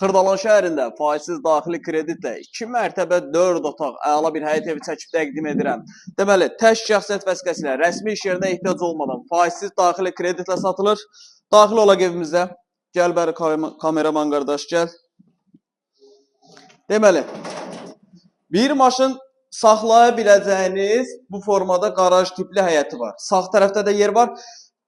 Xırdalan şəhərində faizsiz daxili kreditlə 2 mərtəbə 4 otaq əla bir həyət evi çəkib təqdim edirəm. Deməli, tək şəxsiyyət vəsiqəsi ilə rəsmi iş yerinə ehtiyac olmadan faizsiz daxili kreditlə satılır. Daxil olaq evimizə. Gəl bəri kameraman qardaş, gəl. Deməli, bir maşın saxlaya biləcəyiniz bu formada qaraj tipli həyəti var. Sağ tərəfdə də yer var.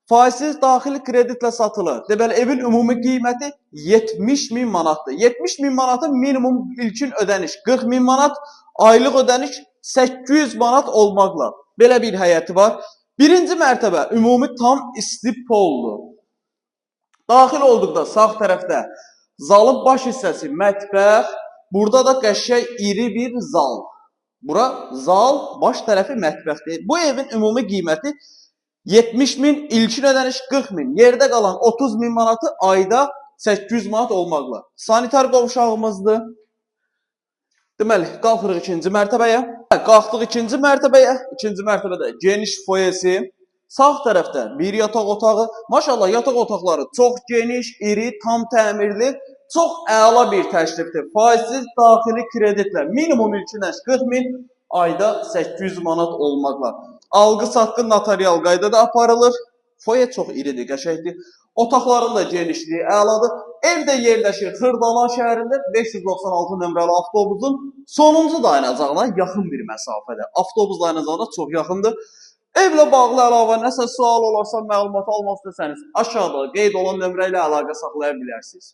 Faizsiz daxili kreditlə satılır. Deməli, evin ümumi qiyməti 70.000 manatdır. 70.000 manatın minimum ilkin ödəniş 40.000 manat, aylıq ödəniş 800 manat olmaqla. Belə bir həyəti var. Birinci mərtəbə ümumi tam isti poldur. Daxil olduqda sağ tərəfdə zalın baş hissəsi mətbəx, burada da qəşəng iri bir zal. Bura zal, baş tərəfi mətbəxdir. Bu evin ümumi qiyməti 70.000, ilkin ödəniş 40.000, yerdə qalan 30.000 manatı ayda 800 manat olmaqla. Sanitar qovşağımızdır. Deməli, qalxırıq ikinci mərtəbəyə. Qalxdıq ikinci mərtəbəyə. İkinci mərtəbədə geniş foyesi. Sağ tərəfdə bir yataq otağı. Maşallah, yataq otaqları çox geniş, iri, tam təmirli, çox əla bir təklifdir. Faizsiz daxili kreditlə minimum ilkin ödəniş 40.000, ayda 800 manat olmaqla. Alqı-satqı notarial qaydada aparılır. Foye çox iridir, qəşəngdir. Otaqların da genişliyi əladır. Evdə yerləşir Xırdalan şəhərində 596 nömrəli avtobusun sonuncu dayanacağına yaxın bir məsafədə. Avtobus dayanacağına çox yaxındır. Evlə bağlı əlavə nəsə sual olarsa, məlumat almaq istəsəniz aşağıda qeyd olan nömrə ilə əlaqə saxlaya bilərsiniz.